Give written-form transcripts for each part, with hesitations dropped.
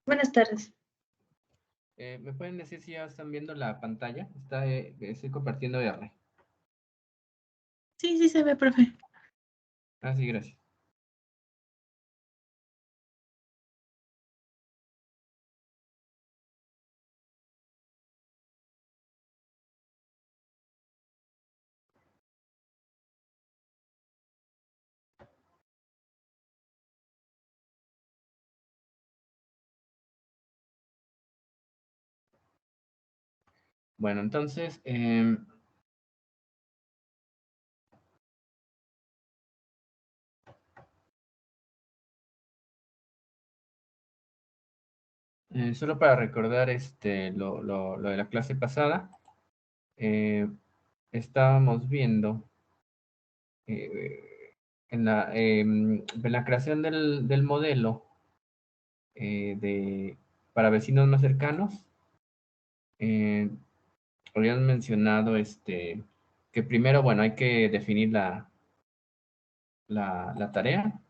Buenas tardes. ¿Me pueden decir si ya están viendo la pantalla? Estoy compartiendo R. Sí, sí se ve, profe. Ah, sí, gracias. Bueno, entonces, solo para recordar lo de la clase pasada, eh, estábamos viendo en la creación del modelo eh, de, para vecinos más cercanos. eh, Habían mencionado que primero, bueno, hay que definir la tarea.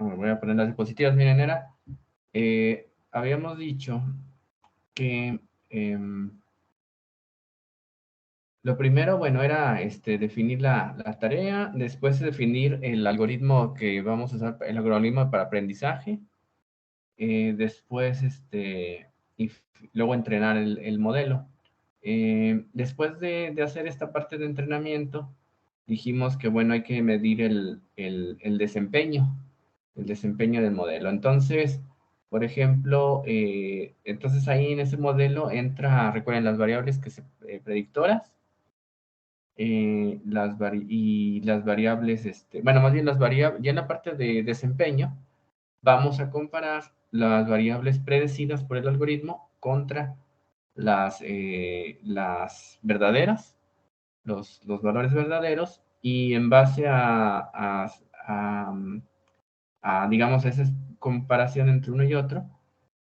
Voy a poner las diapositivas, miren, habíamos dicho que lo primero, bueno, era definir la tarea, después definir el algoritmo que vamos a usar, el algoritmo para aprendizaje, después, luego entrenar el modelo. Después de hacer esta parte de entrenamiento, dijimos que, bueno, hay que medir el desempeño del modelo. Entonces, por ejemplo, entonces ahí en ese modelo entra, recuerden, las variables predictoras, y las variables, bueno, más bien las variables, ya en la parte de desempeño, vamos a comparar las variables predecidas por el algoritmo contra las verdaderas, los valores verdaderos, y en base a, digamos, esa comparación entre uno y otro,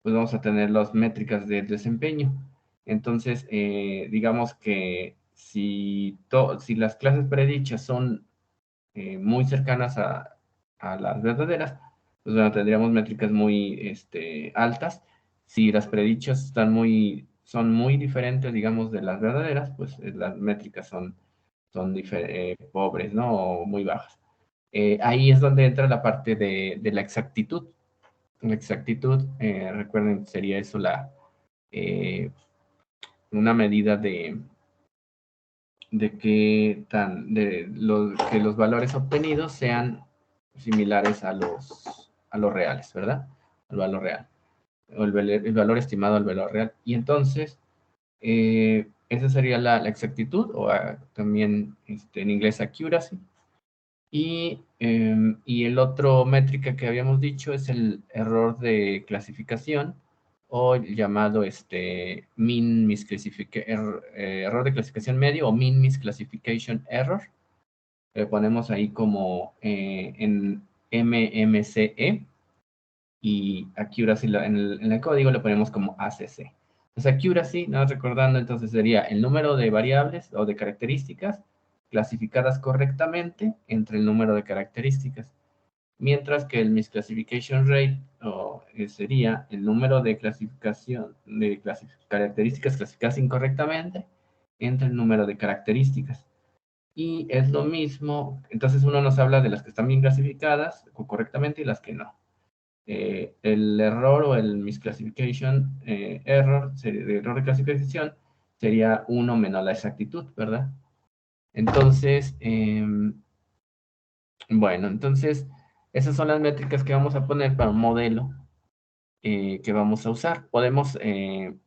pues vamos a tener las métricas de desempeño. Entonces, digamos que si las clases predichas son muy cercanas a las verdaderas, pues bueno, tendríamos métricas muy altas. Si las predichas son muy diferentes, digamos, de las verdaderas, pues las métricas son pobres, ¿no? O muy bajas. Ahí es donde entra la parte de la exactitud. La exactitud, recuerden, sería eso eh, una medida que los valores obtenidos sean similares a los reales, ¿verdad? Al valor real, o el valor estimado al valor real. Y entonces, esa sería la exactitud, o también en inglés accuracy. Y el otro métrica que habíamos dicho es el error de clasificación, o el llamado error de clasificación medio, o mean misclassification error. Le ponemos ahí como en MMCE, y accuracy en el código le ponemos como ACC. Entonces, accuracy, no recordando, entonces sería el número de variables o de características clasificadas correctamente entre el número de características, mientras que el misclassification rate sería el número de características clasificadas incorrectamente entre el número de características. Y es lo mismo, entonces uno nos habla de las que están bien clasificadas correctamente y las que no. El error o el misclassification el error de clasificación sería uno menos la exactitud, ¿verdad? Entonces, bueno, entonces esas son las métricas que vamos a poner para un modelo que vamos a usar. Podemos,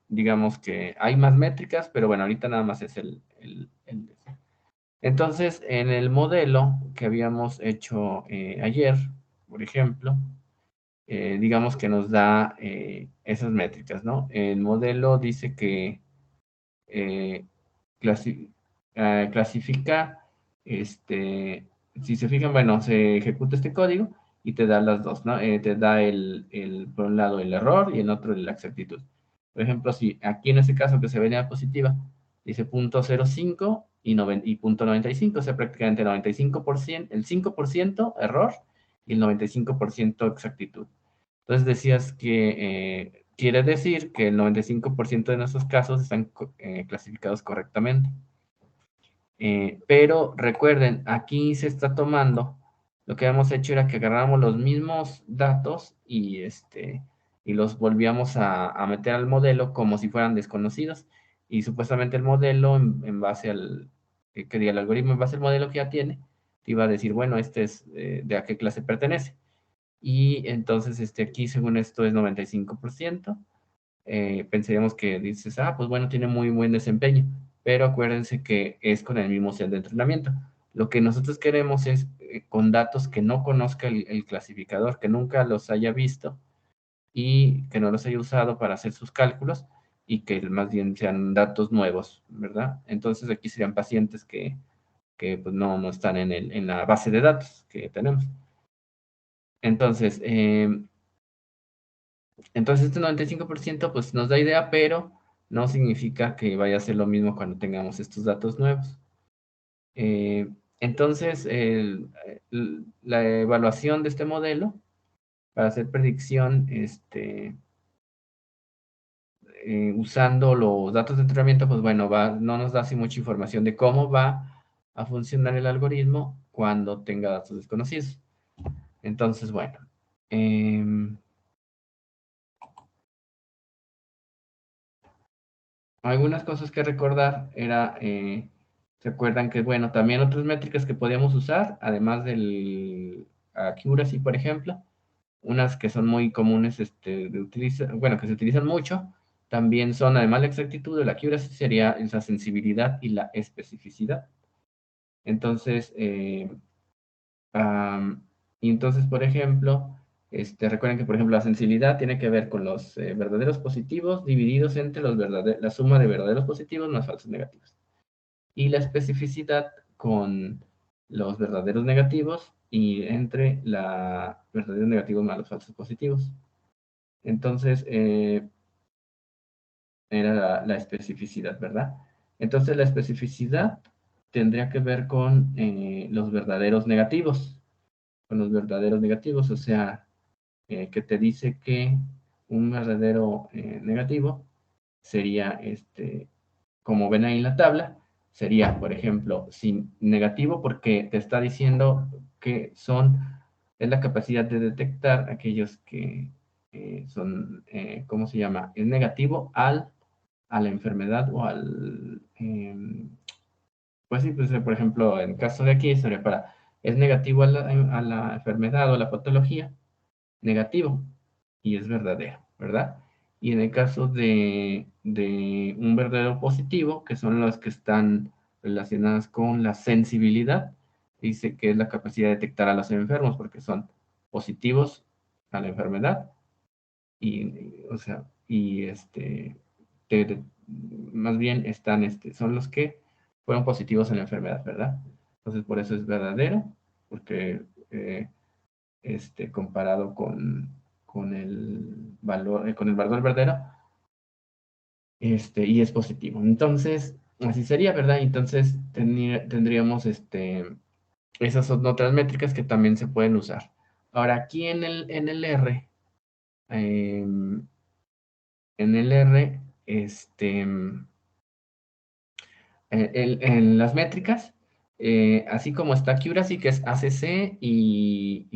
digamos que hay más métricas, pero bueno, ahorita nada más es Entonces, en el modelo que habíamos hecho ayer, por ejemplo, digamos que nos da esas métricas, ¿no? El modelo dice que eh, clasi- clasifica, si se fijan, bueno, se ejecuta este código y te da las dos, ¿no? Te da por un lado el error y en otro la exactitud. Por ejemplo, si aquí en este caso que se venía positiva, dice .05 y .95, o sea, prácticamente 95%, el 5% error y el 95% exactitud. Entonces decías que quiere decir que el 95% de nuestros casos están clasificados correctamente. Pero recuerden, aquí se está tomando, lo que habíamos hecho era que agarramos los mismos datos y los volvíamos a meter al modelo como si fueran desconocidos. Y supuestamente el modelo, en base al, que diga el algoritmo, en base al modelo que ya tiene, te iba a decir, bueno, este es de a qué clase pertenece. Y entonces aquí, según esto, es 95%. Pensaríamos que dices, ah, pues bueno, tiene muy buen desempeño, pero acuérdense que es con el mismo set de entrenamiento. Lo que nosotros queremos es con datos que no conozca el clasificador, que nunca los haya visto y que no los haya usado para hacer sus cálculos y que más bien sean datos nuevos, ¿verdad? Entonces aquí serían pacientes que pues no están en la base de datos que tenemos. Entonces, este 95% pues nos da idea, pero no significa que vaya a ser lo mismo cuando tengamos estos datos nuevos. Entonces, la evaluación de este modelo para hacer predicción usando los datos de entrenamiento, pues bueno, no nos da así mucha información de cómo va a funcionar el algoritmo cuando tenga datos desconocidos. Entonces, bueno. Algunas cosas que recordar era, se acuerdan que, bueno, también otras métricas que podíamos usar, además del accuracy, por ejemplo, unas que son muy comunes de utilizar, bueno, que se utilizan mucho, también son, además de la exactitud, la accuracy sería la sensibilidad y la especificidad. Entonces, y entonces, por ejemplo, recuerden que, por ejemplo, la sensibilidad tiene que ver con los verdaderos positivos divididos entre la suma de verdaderos positivos más falsos negativos. Y la especificidad con los verdaderos negativos y entre la verdaderos negativos más los falsos positivos. Entonces, era la especificidad, ¿verdad? Entonces, la especificidad tendría que ver con los verdaderos negativos, o sea, que te dice que un verdadero negativo sería, como ven ahí en la tabla, sería, por ejemplo, sin negativo porque te está diciendo que es la capacidad de detectar aquellos que son, ¿cómo se llama? Es negativo a la enfermedad o pues sí, pues por ejemplo, en caso de aquí sería es negativo a la enfermedad o a la patología, negativo y es verdadero, ¿verdad? Y en el caso de un verdadero positivo, que son las que están relacionadas con la sensibilidad, dice que es la capacidad de detectar a los enfermos porque son positivos a la enfermedad o sea, más bien son los que fueron positivos en la enfermedad, ¿verdad? Entonces, por eso es verdadero, porque comparado con el valor verdadero, y es positivo. Entonces, así sería, ¿verdad? Entonces, tendríamos, esas son otras métricas que también se pueden usar. Ahora, aquí en el R, em, en el R, en las métricas, así como está accuracy, que es ACC, y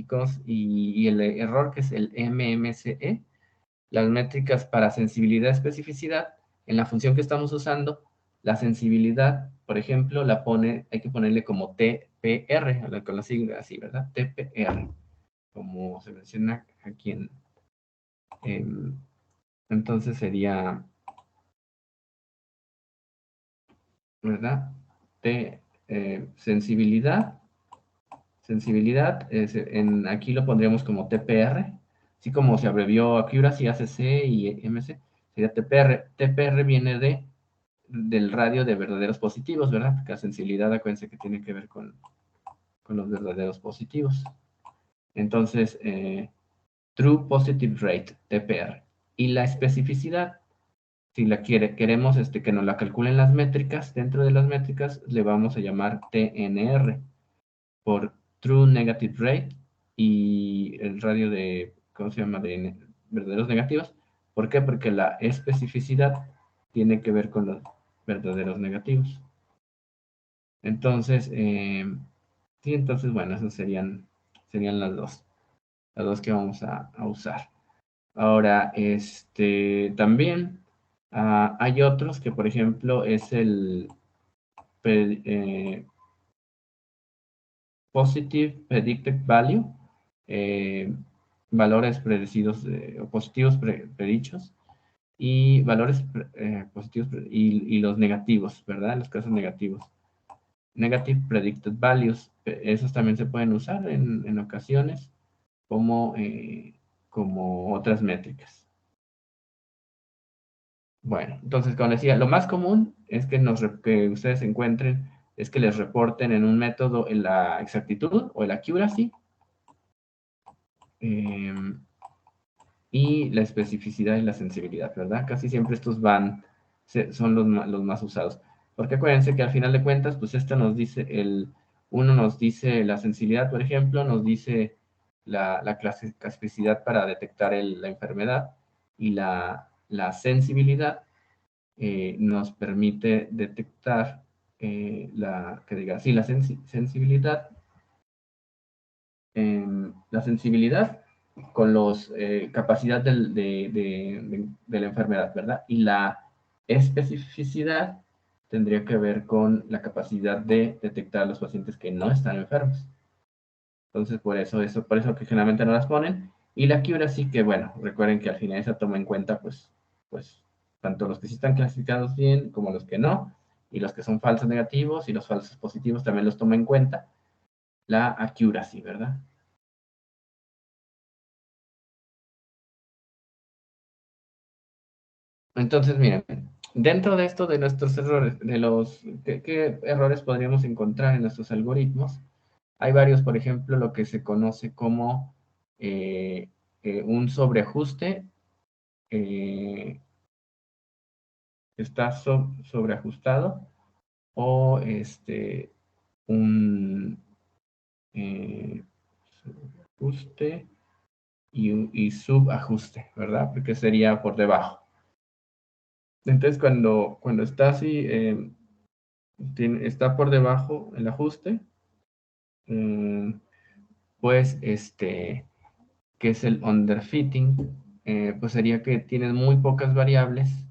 el error, que es el MMCE, las métricas para sensibilidad y especificidad, en la función que estamos usando, la sensibilidad, por ejemplo, hay que ponerle como TPR, con la sigla así, ¿verdad? TPR, como se menciona aquí entonces sería, ¿verdad? sensibilidad. Sensibilidad, aquí lo pondríamos como TPR, así como se abrevió Accuracy, ACC y MC, sería TPR. TPR viene del radio de verdaderos positivos, ¿verdad? Porque la sensibilidad, acuérdense que tiene que ver con los verdaderos positivos. Entonces, True Positive Rate, TPR. Y la especificidad, si la queremos que nos la calculen las métricas, dentro de las métricas le vamos a llamar TNR, por True Negative Rate, y el radio de, ¿cómo se llama?, de verdaderos negativos. ¿Por qué? Porque la especificidad tiene que ver con los verdaderos negativos. Entonces, sí, entonces, bueno, esas serían las dos que vamos a usar. Ahora, también hay otros que, por ejemplo, es el Positive Predicted Value, valores predecidos o positivos predichos, y valores positivos y los negativos, ¿verdad? Los casos negativos. Negative Predicted Values, esos también se pueden usar en ocasiones como otras métricas. Bueno, entonces, como decía, lo más común es que ustedes encuentren, es que les reporten en un método en la exactitud o el accuracy, y la especificidad y la sensibilidad, ¿verdad? Casi siempre estos son los más usados. Porque acuérdense que al final de cuentas, pues esto nos dice, uno nos dice la sensibilidad, por ejemplo, nos dice la clasicidad para detectar la enfermedad, y la sensibilidad nos permite detectar sensibilidad, la sensibilidad con los capacidad de la enfermedad, ¿verdad? Y la especificidad tendría que ver con la capacidad de detectar a los pacientes que no están enfermos. Entonces, por eso que generalmente no las ponen. Y la accuracy, que bueno, recuerden que al final esa toma en cuenta, pues, tanto los que sí están clasificados bien como los que no, y los que son falsos negativos y los falsos positivos también los toma en cuenta la accuracy, ¿verdad? Entonces, miren, dentro de esto de nuestros errores, ¿qué errores podríamos encontrar en nuestros algoritmos? Hay varios, por ejemplo, lo que se conoce como un sobreajuste. Está sobreajustado, o un ajuste y subajuste, ¿verdad? Porque sería por debajo. Entonces, cuando está así, está por debajo el ajuste, pues, que es el underfitting, pues sería que tienes muy pocas variables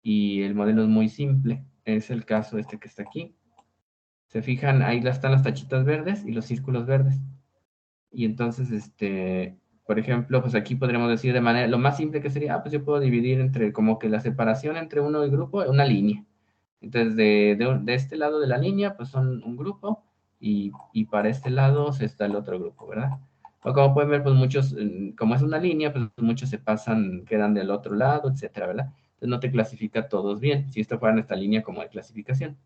y el modelo es muy simple. Es el caso que está aquí. Se fijan, ahí están las tachitas verdes y los círculos verdes. Y entonces, por ejemplo, pues aquí podríamos decir de manera, lo más simple que sería, pues yo puedo dividir entre, como que la separación entre uno y grupo, una línea. Entonces, de este lado de la línea, pues son un grupo, y para este lado está el otro grupo, ¿verdad? O como pueden ver, pues muchos, como es una línea, pues muchos se pasan, quedan del otro lado, etcétera, ¿verdad? Entonces no te clasifica todos bien, si esto fuera en esta línea como de clasificación.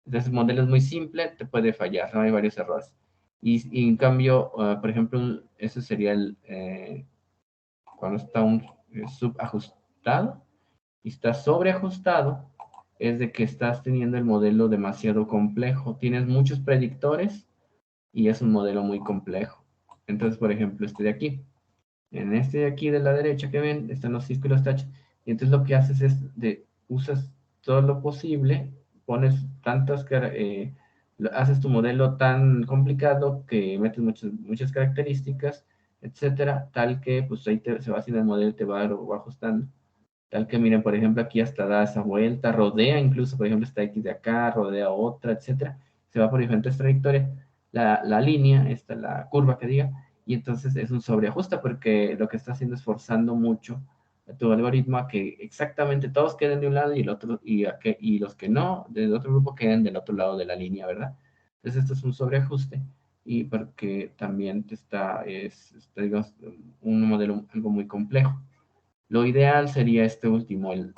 Entonces, el modelo es muy simple, te puede fallar, ¿no? Hay varios errores. Y en cambio, por ejemplo, eso sería cuando está un subajustado, y está sobreajustado, es de que estás teniendo el modelo demasiado complejo. Tienes muchos predictores y es un modelo muy complejo. Entonces, por ejemplo, este de aquí. En este de aquí de la derecha que ven, están los círculos touch. Y entonces lo que haces es usas todo lo posible, pones haces tu modelo tan complicado que metes muchas características, etcétera, tal que pues ahí se va haciendo el modelo y te va ajustando. Tal que miren, por ejemplo, aquí hasta da esa vuelta, rodea incluso, por ejemplo, esta X de acá, rodea otra, etcétera. Se va por diferentes trayectorias. La línea, la curva que diga, y entonces es un sobreajuste porque lo que está haciendo es forzando mucho a tu algoritmo a que exactamente todos queden de un lado y el otro, y los que no, del otro grupo, queden del otro lado de la línea, ¿verdad? Entonces, esto es un sobreajuste y porque también digamos, un modelo algo muy complejo. Lo ideal sería este último, el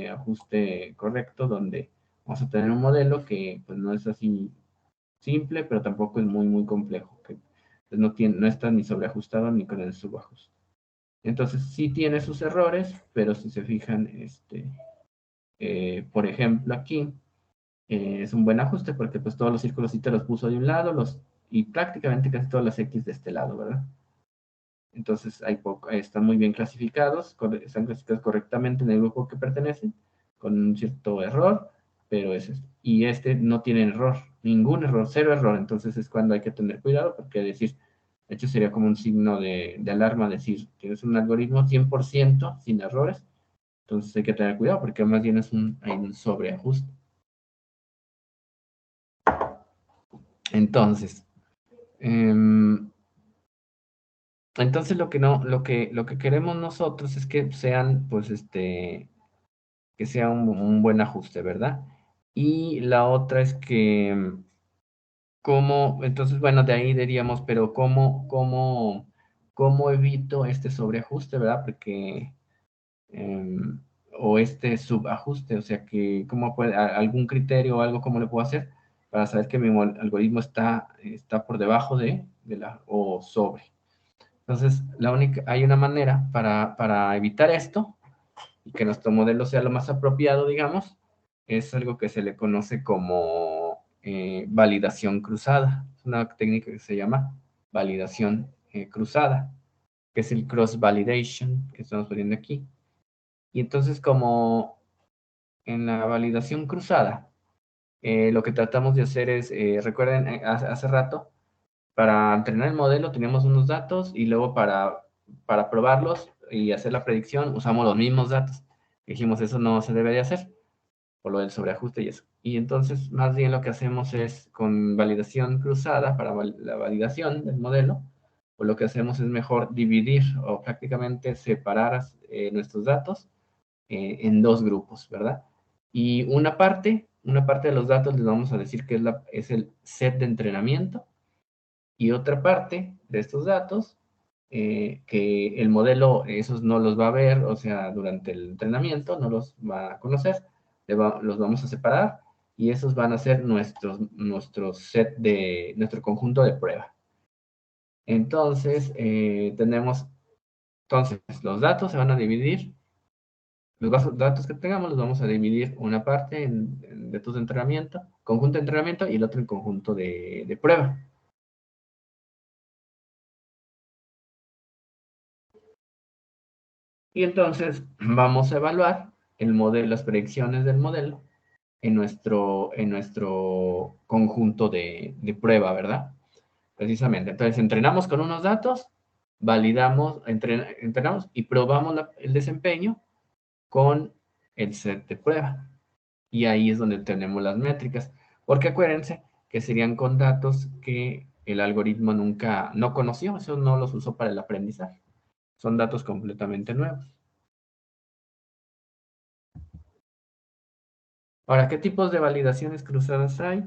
ajuste correcto, donde vamos a tener un modelo que pues, no es así simple, pero tampoco es muy, muy complejo, que pues, no está ni sobreajustado ni con el subajuste. Entonces, sí tiene sus errores, pero si se fijan, por ejemplo, aquí es un buen ajuste porque pues todos los círculos sí te los puso de un lado y prácticamente casi todas las X de este lado, ¿verdad? Entonces están muy bien clasificados, están clasificados correctamente en el grupo que pertenecen, con un cierto error, pero es este. Y este no tiene error, ningún error, cero error. Entonces es cuando hay que tener cuidado, porque decir, de hecho sería como un signo de alarma, decir, tienes un algoritmo 100% sin errores, entonces hay que tener cuidado, porque más bien hay un sobreajuste. Entonces, entonces lo que queremos nosotros es que sean, pues, que sea un buen ajuste, ¿verdad? Y la otra es que, entonces, bueno, de ahí diríamos, pero ¿cómo evito este sobreajuste, ¿verdad? Porque, o este subajuste, o sea, que, algún criterio o algo, ¿cómo le puedo hacer para saber que mi algoritmo está por debajo o sobre? Entonces, hay una manera para evitar esto, y que nuestro modelo sea lo más apropiado, digamos, es algo que se le conoce como validación cruzada. Es una técnica que se llama validación cruzada, que es el cross-validation que estamos poniendo aquí. Y entonces, como en la validación cruzada, lo que tratamos de hacer es, recuerden, hace rato, para entrenar el modelo teníamos unos datos y luego para probarlos y hacer la predicción usamos los mismos datos. Dijimos, eso no se debe de hacer por lo del sobreajuste y eso. Y entonces, más bien lo que hacemos es con validación cruzada para la validación del modelo, pues lo que hacemos es mejor dividir o prácticamente separar nuestros datos en dos grupos, ¿verdad? Y una parte de los datos les vamos a decir que es el set de entrenamiento y otra parte de estos datos que el modelo esos no los va a ver, o sea, durante el entrenamiento no los va a conocer, los vamos a separar y esos van a ser nuestro conjunto de prueba. Entonces, los datos se van a dividir, los datos que tengamos los vamos a dividir una parte en datos de entrenamiento, conjunto de entrenamiento y el otro en conjunto de prueba. Y entonces vamos a evaluar las predicciones del modelo en nuestro conjunto de prueba, ¿verdad? Precisamente. Entonces, entrenamos con unos datos, validamos, entrenamos y probamos el desempeño con el set de prueba. Y ahí es donde tenemos las métricas. Porque acuérdense que serían con datos que el algoritmo no conoció, eso no los usó para el aprendizaje. Son datos completamente nuevos. Ahora, ¿qué tipos de validaciones cruzadas hay?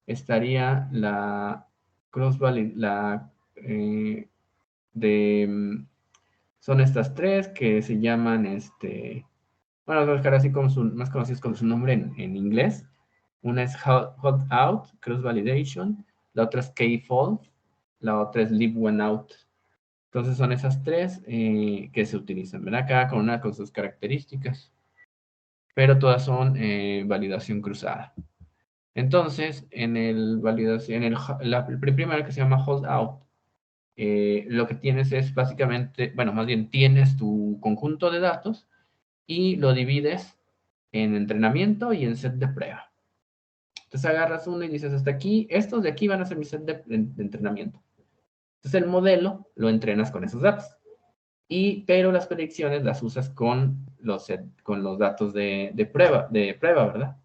Estaría la cross la son estas tres que se llaman bueno, voy a dejar así como más conocidos con su nombre en inglés. Una es hold out, cross validation, la otra es k-fold, la otra es leave one out. Entonces son esas tres que se utilizan, ¿verdad? Cada una con sus características, pero todas son validación cruzada. Entonces, la primera que se llama hold out, lo que tienes es básicamente, bueno, más bien tienes tu conjunto de datos y lo divides en entrenamiento y en set de prueba. Entonces agarras uno y dices, hasta aquí, estos de aquí van a ser mi set de entrenamiento. Entonces el modelo lo entrenas con esos datos. Pero las predicciones las usas con los datos de prueba, ¿verdad?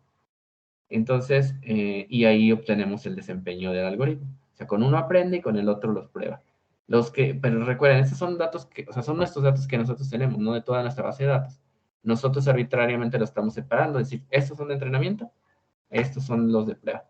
Entonces, y ahí obtenemos el desempeño del algoritmo. O sea, con uno aprende y con el otro los prueba. Pero recuerden, estos son datos o sea, son nuestros datos que nosotros tenemos, no de toda nuestra base de datos. Nosotros arbitrariamente los estamos separando, es decir, estos son de entrenamiento, estos son los de prueba.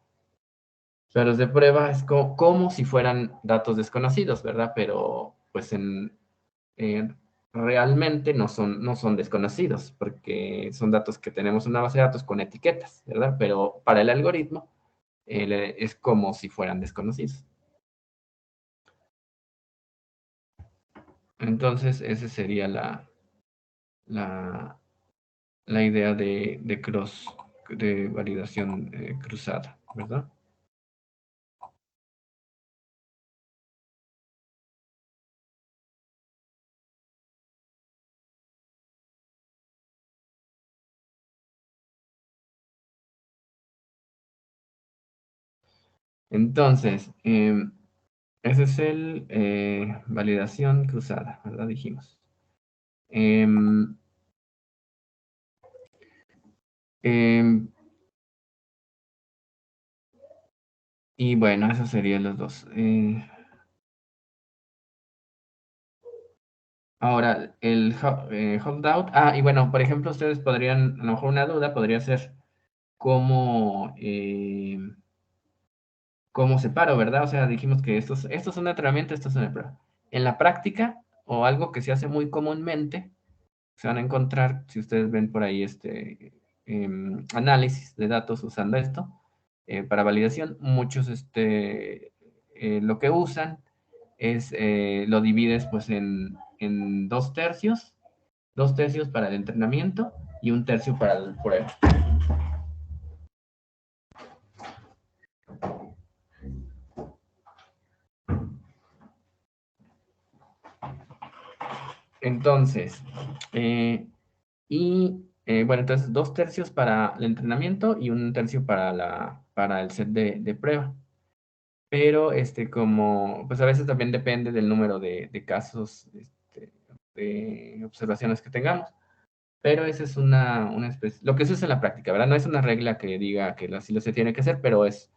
Pero los de prueba es como si fueran datos desconocidos, ¿verdad? Pero pues eh, realmente no son desconocidos, porque son datos que tenemos en una base de datos con etiquetas, ¿verdad? Pero para el algoritmo es como si fueran desconocidos. Entonces, esa sería la, la idea de validación cruzada, ¿verdad? Entonces, ese es el validación cruzada, ¿verdad? Dijimos. Em, em, y bueno, esos serían los dos. Ahora, el holdout. Ah, y bueno, por ejemplo, ustedes podrían, a lo mejor una duda podría ser cómo, cómo separo, ¿verdad? O sea, dijimos que estos son de entrenamiento, estos son de prueba. En la práctica, o algo que se hace muy comúnmente, se van a encontrar, si ustedes ven por ahí análisis de datos usando esto para validación, muchos lo que usan es lo divides pues en dos tercios para el entrenamiento y un tercio para el prueba. Entonces, bueno, entonces dos tercios para el entrenamiento y un tercio para el set de prueba. Pero como, pues a veces también depende del número de casos, de observaciones que tengamos. Pero esa es una especie, lo que se usa en la práctica, ¿verdad? No es una regla que diga que así lo se tiene que hacer, pero es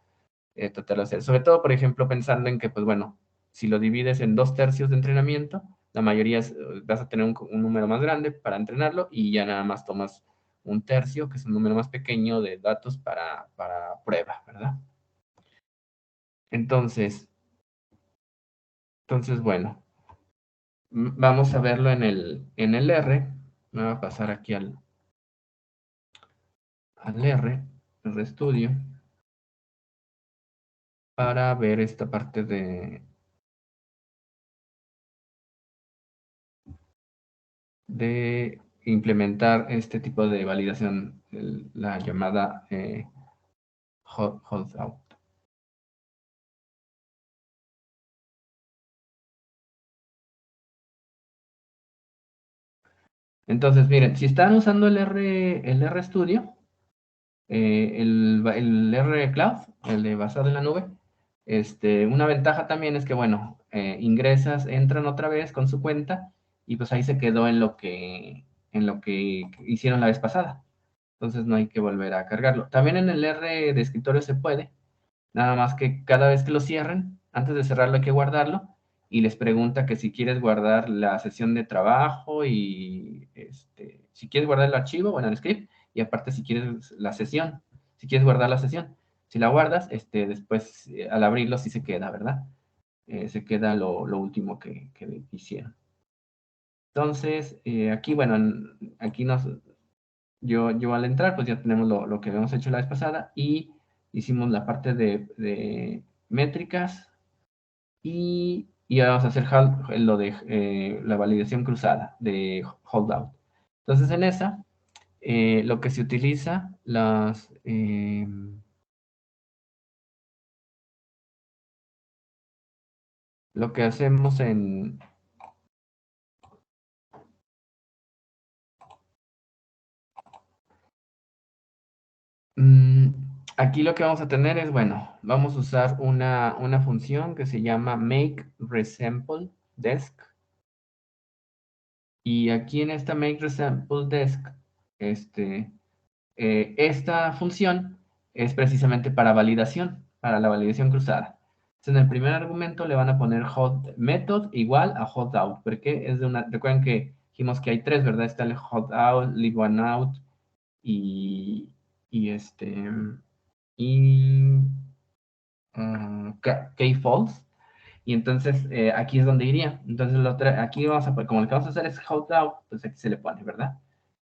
tratar de hacer. Sobre todo, por ejemplo, pensando en que, pues bueno, si lo divides en dos tercios de entrenamiento, la mayoría vas a tener un número más grande para entrenarlo y ya nada más tomas un tercio, que es un número más pequeño de datos para prueba, ¿verdad? Entonces, bueno, vamos a verlo en el R. Me voy a pasar aquí al RStudio, para ver esta parte de implementar este tipo de validación, la llamada holdout. Entonces, miren, si están usando el RStudio, el R Cloud, el de basado en la nube, una ventaja también es que, bueno, ingresas, entran otra vez con su cuenta y pues ahí se quedó en lo que hicieron la vez pasada. Entonces no hay que volver a cargarlo. También en el R de escritorio se puede, nada más que cada vez que lo cierren, antes de cerrarlo hay que guardarlo y les pregunta que si quieres guardar la sesión de trabajo y si quieres guardar el archivo, bueno, el script, y aparte si quieres la sesión, si quieres guardar la sesión. Si la guardas, después al abrirlo sí se queda, ¿verdad? Se queda lo último que hicieron. Entonces, aquí, bueno, aquí yo al entrar, pues ya tenemos lo que habíamos hecho la vez pasada y hicimos la parte de métricas y ahora vamos a hacer lo de la validación cruzada de holdout. Entonces, en esa, lo que se utiliza, lo que hacemos mm, aquí lo que vamos a tener es, bueno, vamos a usar una función que se llama make resample desk. Y aquí en esta make resample desk, esta función es precisamente para validación, para la validación cruzada. Entonces, en el primer argumento le van a poner hot method igual a hot out, porque recuerden que dijimos que hay tres, ¿verdad? Está el hot out, leave one out y, y y K-false. Y entonces aquí es donde iría. Entonces aquí vamos a, como lo que vamos a hacer es hold out, pues aquí se le pone, ¿verdad?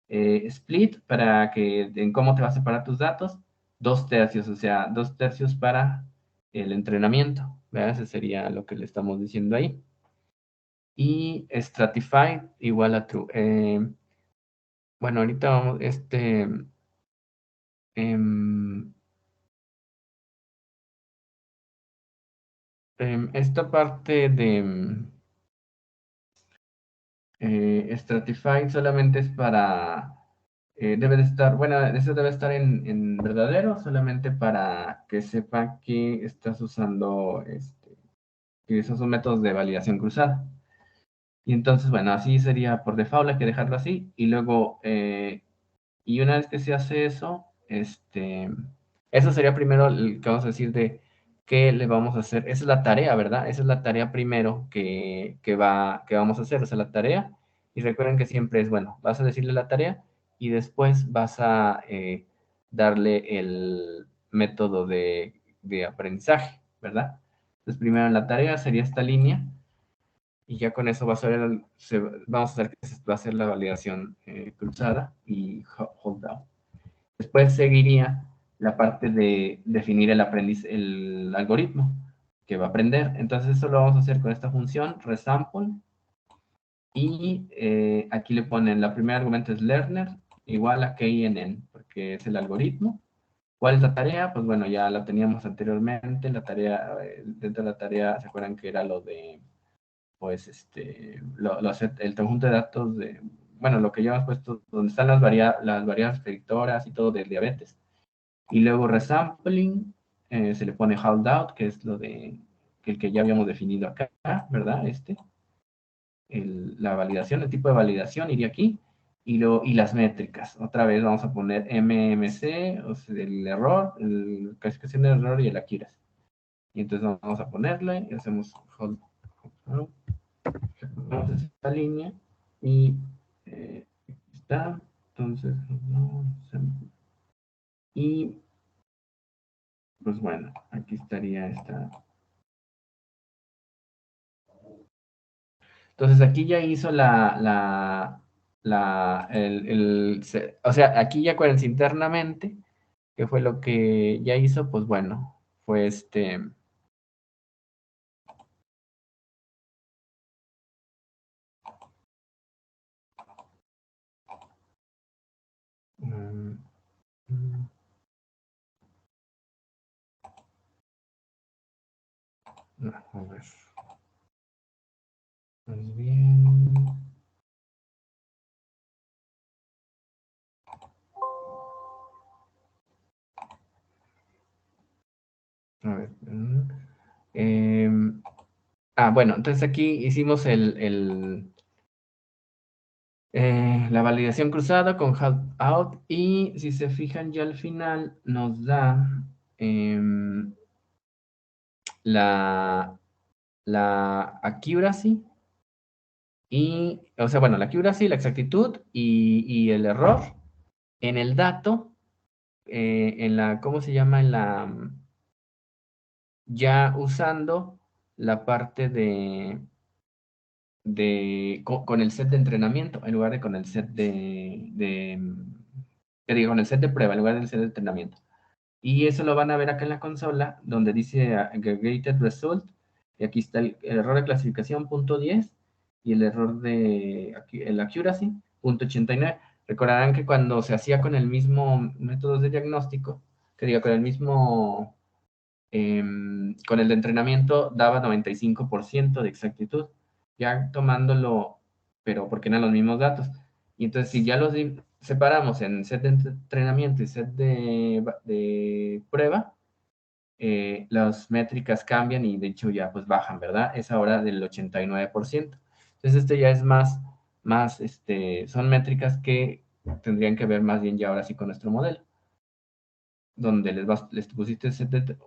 Split para que en cómo te va a separar tus datos, 2/3, o sea, 2/3 para el entrenamiento, ¿verdad? Ese sería lo que le estamos diciendo ahí. Y stratified igual a true. Bueno, ahorita vamos, em, esta parte de stratified solamente es para, debe de estar, bueno, eso debe estar en verdadero solamente para que sepa que estás usando, que esos son métodos de validación cruzada. Y entonces, bueno, así sería por default, hay que dejarlo así. Y luego, y una vez que se hace eso, eso sería primero el que vamos a decir de qué le vamos a hacer. Esa es la tarea, ¿verdad? Esa es la tarea primero que vamos a hacer, o sea, la tarea. Y recuerden que siempre es, bueno, vas a decirle la tarea y después vas a darle el método de aprendizaje, ¿verdad? Entonces, primero en la tarea sería esta línea y ya con eso va a ser vamos a hacer que va a ser la validación cruzada y hold down. Después seguiría la parte de definir el algoritmo que va a aprender. Entonces eso lo vamos a hacer con esta función resample y aquí le ponen la primera argumento es learner igual a KNN porque es el algoritmo. ¿Cuál es la tarea? Pues bueno, ya la teníamos anteriormente. La tarea, dentro de la tarea, ¿se acuerdan que era lo de pues el conjunto de datos de, bueno, lo que ya hemos puesto, donde están las variables predictoras y todo de diabetes. Y luego resampling, se le pone holdout, que es lo de el que ya habíamos definido acá, ¿verdad? La validación, el tipo de validación iría aquí. Y las métricas. Otra vez vamos a poner MMC, o sea, el error, la clasificación del error y el accuracy. Y entonces vamos a ponerle y hacemos hold out. Vamos a esta línea y está, entonces, y pues bueno, aquí estaría esta. Entonces aquí ya hizo o sea, aquí ya acuérdense internamente, que fue lo que ya hizo, pues bueno, fue mm, mm, a ver, pues bien. A ver. Bueno, entonces aquí hicimos la validación cruzada con out y si se fijan ya al final nos da la, la accuracy y, o sea, bueno, la accuracy, la exactitud y el error en el dato, ¿cómo se llama? Ya usando la parte con el set de entrenamiento en lugar de con el set con el set de prueba en lugar del set de entrenamiento. Y eso lo van a ver acá en la consola, donde dice aggregated result, y aquí está el error de clasificación, punto 10, y el error el accuracy, punto 89. Recordarán que cuando se hacía con el mismo método de diagnóstico, que diga, con el mismo, con el de entrenamiento, daba 95% de exactitud, ya tomándolo, pero porque eran los mismos datos. Y entonces, si ya los separamos en set de entrenamiento y set de prueba, las métricas cambian y de hecho ya pues bajan, ¿verdad? Es ahora del 89%. Entonces, ya es son métricas que tendrían que ver más bien ya ahora sí con nuestro modelo, donde les pusiste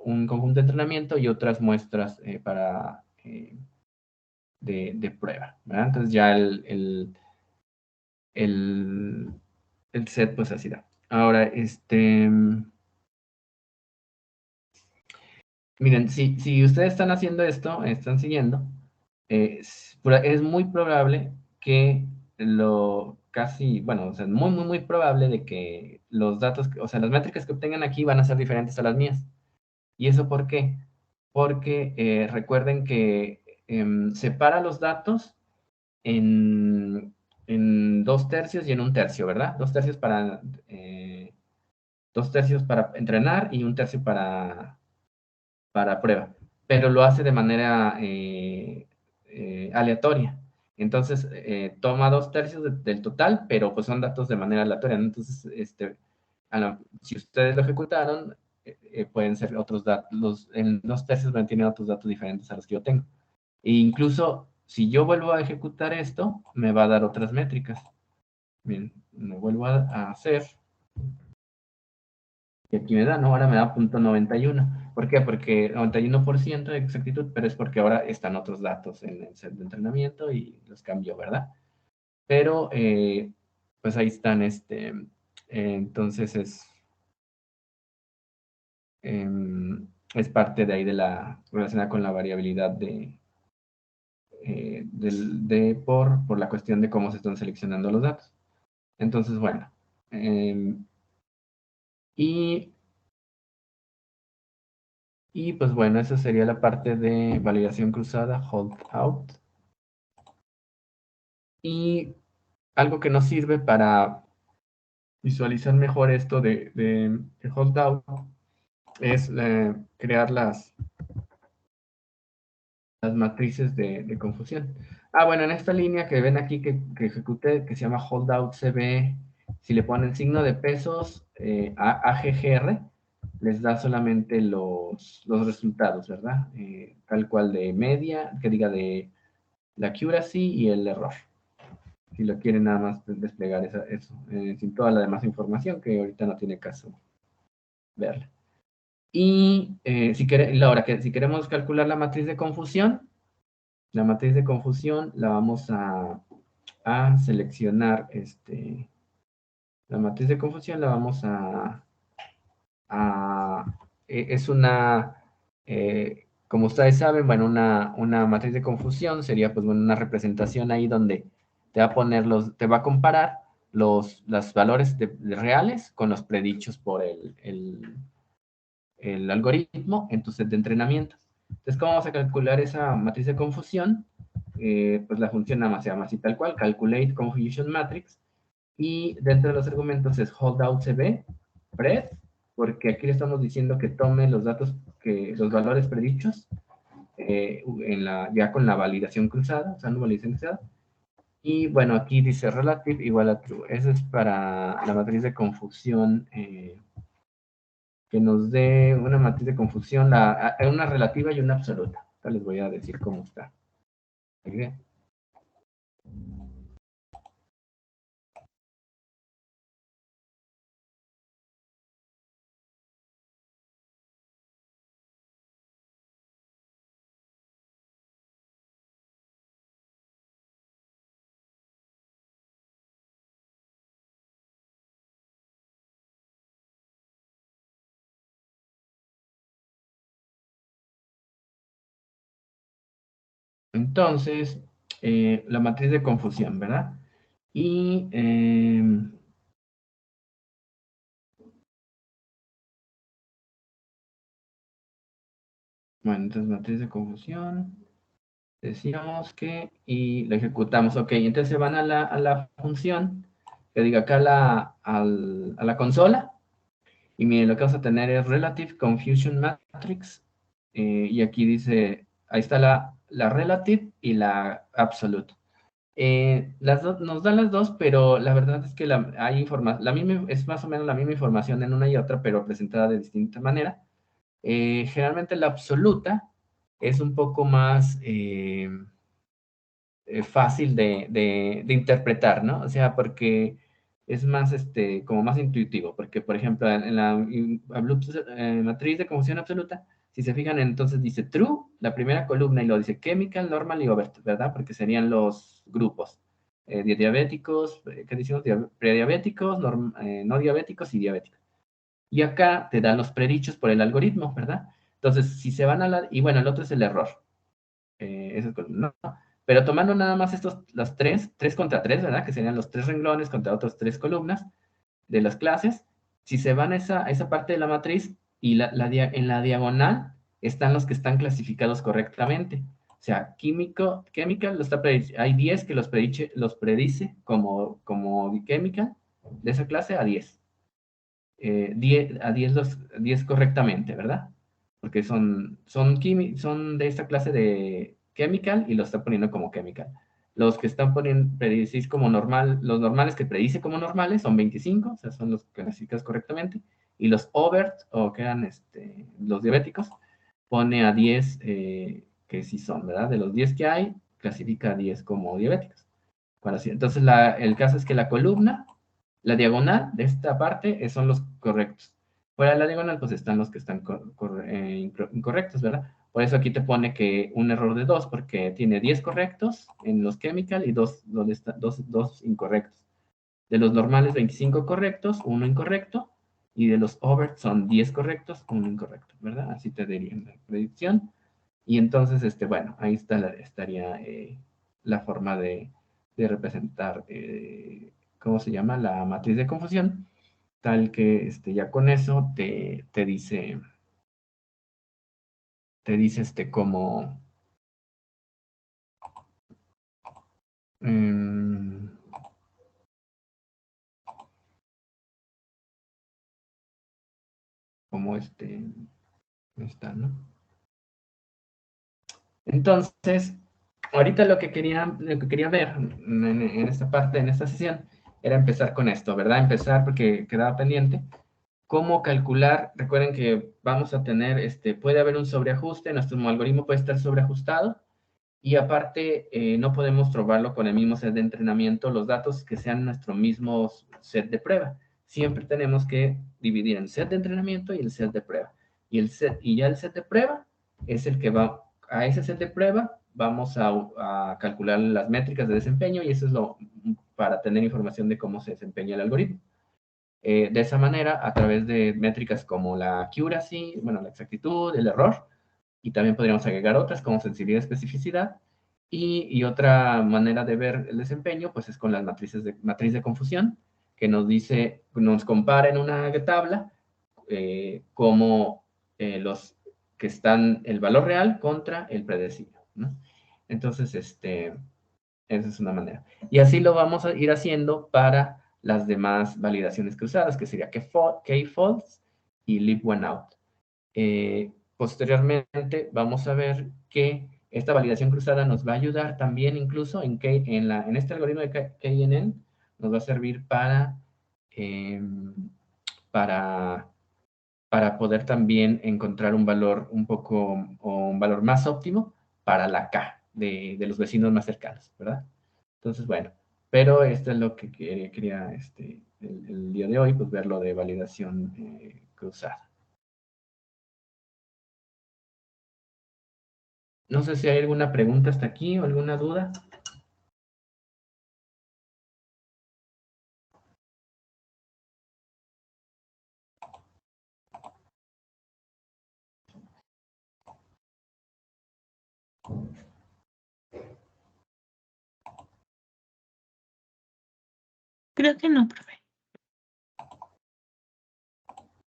un conjunto de entrenamiento y otras muestras de prueba, ¿verdad? Entonces ya el, el set pues así da. Ahora, Miren, si ustedes están haciendo esto, están siguiendo, es muy probable que bueno, o sea, es muy, muy, muy probable de que los datos, o sea, las métricas que obtengan aquí van a ser diferentes a las mías. ¿Y eso por qué? Porque recuerden que separa los datos en 2 tercios y en 1 tercio, ¿verdad? 2 tercios para entrenar y 1 tercio para prueba, pero lo hace de manera aleatoria. Entonces, toma 2 tercios del total, pero pues son datos de manera aleatoria, ¿no? Entonces, si ustedes lo ejecutaron, pueden ser otros datos, en 2 tercios tienen otros datos diferentes a los que yo tengo. E incluso, si yo vuelvo a ejecutar esto, me va a dar otras métricas. Bien, lo vuelvo a hacer. Y aquí me da, ¿no? Ahora me da .91. ¿Por qué? Porque 91% de exactitud, pero es porque ahora están otros datos en el set de entrenamiento y los cambio, ¿verdad? Pero, pues ahí están, entonces es parte de ahí de relacionada con la variabilidad por la cuestión de cómo se están seleccionando los datos. Entonces, bueno, y pues bueno, esa sería la parte de validación cruzada, hold out. Y algo que nos sirve para visualizar mejor esto de hold out es crear las matrices de confusión. Bueno, en esta línea que ven aquí que ejecuté, que se llama holdout CB, si le ponen signo de pesos AGGR, les da solamente los resultados, ¿verdad? Tal cual de media, que diga de la accuracy y el error. Si lo quieren nada más desplegar eso, sin toda la demás información, que ahorita no tiene caso verla. Y si queremos calcular la matriz de confusión, la vamos a seleccionar, la matriz de confusión la vamos es como ustedes saben, bueno, una matriz de confusión sería pues bueno, una representación ahí donde te va a poner te va a comparar los valores de reales con los predichos por el algoritmo en tu set de entrenamiento. Entonces, ¿cómo vamos a calcular esa matriz de confusión? Pues la función nada más se llama así tal cual, calculate confusion matrix, y dentro de los argumentos es holdout_cb, pred, porque aquí le estamos diciendo que tome los datos, los valores predichos, ya con la validación cruzada, usando validación cruzada, y bueno, aquí dice relative igual a true. Eso es para la matriz de confusión, que nos dé una matriz de confusión, una relativa y una absoluta. Ahora les voy a decir cómo está. ¿Okay? Entonces, la matriz de confusión, ¿verdad? Y bueno, entonces matriz de confusión, decíamos que, y la ejecutamos, ok, entonces van a la función, que diga acá a la consola, y miren, lo que vamos a tener es Relative Confusion Matrix, y aquí dice, ahí está la Relative y la Absolute. Nos dan las dos, pero la verdad es que hay información, es más o menos la misma información en una y otra, pero presentada de distinta manera. Generalmente la absoluta es un poco más fácil de interpretar, ¿no? O sea, porque es más, como más intuitivo, porque, por ejemplo, en la matriz de confusión absoluta, si se fijan, entonces dice true, la primera columna, y lo dice chemical, normal y overt, ¿verdad? Porque serían los grupos. Diabéticos, ¿qué decimos? Prediabéticos, no diabéticos y diabéticos. Y acá te dan los predichos por el algoritmo, ¿verdad? Entonces, si se van a la... Y bueno, el otro es el error. ¿No? Pero tomando nada más los tres contra tres, ¿verdad? Que serían los tres renglones contra otras tres columnas de las clases. Si se van a esa parte de la matriz y en la diagonal están los que están clasificados correctamente. O sea, chemical hay 10 que los predice como chemical de esa clase a 10. 10 correctamente, ¿verdad? Porque son de esta clase de chemical y lo está poniendo como chemical. Los que están poniendo, predicís como normal, los normales que predice como normales son 25, o sea, son los que clasificas correctamente, y los overt, o que eran los diabéticos, pone a 10 que sí son, ¿verdad? De los 10 que hay, clasifica a 10 como diabéticos. Entonces, el caso es que la columna, la diagonal de esta parte son los correctos. Fuera de la diagonal, pues están los que están incorrectos, ¿verdad? Por eso aquí te pone que un error de 2, porque tiene 10 correctos en los chemical y dos incorrectos. De los normales, 25 correctos, uno incorrecto, y de los overt son 10 correctos, uno incorrecto, ¿verdad? Así te diría en la predicción. Y entonces, bueno, ahí estaría la forma de representar, ¿cómo se llama? La matriz de confusión, tal que ya con eso te dice cómo, mm, cómo está, ¿no? Entonces, ahorita lo que quería ver en esta parte, en esta sesión, era empezar con esto, ¿verdad? Empezar porque quedaba pendiente. ¿Cómo calcular? Recuerden que vamos a tener, puede haber un sobreajuste, nuestro algoritmo puede estar sobreajustado y aparte no podemos probarlo con el mismo set de entrenamiento, los datos que sean nuestro mismo set de prueba. Siempre tenemos que dividir el set de entrenamiento y el set de prueba. Y ya el set de prueba es el que va, a ese set de prueba vamos a calcular las métricas de desempeño y eso es para tener información de cómo se desempeña el algoritmo. De esa manera, a través de métricas como la accuracy, bueno, la exactitud, el error, y también podríamos agregar otras como sensibilidad y especificidad. Y otra manera de ver el desempeño, pues es con las matriz de confusión, que nos compara en una tabla como los que están el valor real contra el predecible, ¿no? Entonces, esa es una manera. Y así lo vamos a ir haciendo para las demás validaciones cruzadas, que sería k-false y leave one out. Posteriormente vamos a ver que esta validación cruzada nos va a ayudar también incluso en este algoritmo de KNN, nos va a servir em, para, para poder también encontrar un valor o un valor más óptimo para la K de los vecinos más cercanos, ¿verdad? Entonces, bueno, pero esto es lo que quería el día de hoy, pues ver lo de validación cruzada. No sé si hay alguna pregunta hasta aquí o alguna duda. Creo que no, profe.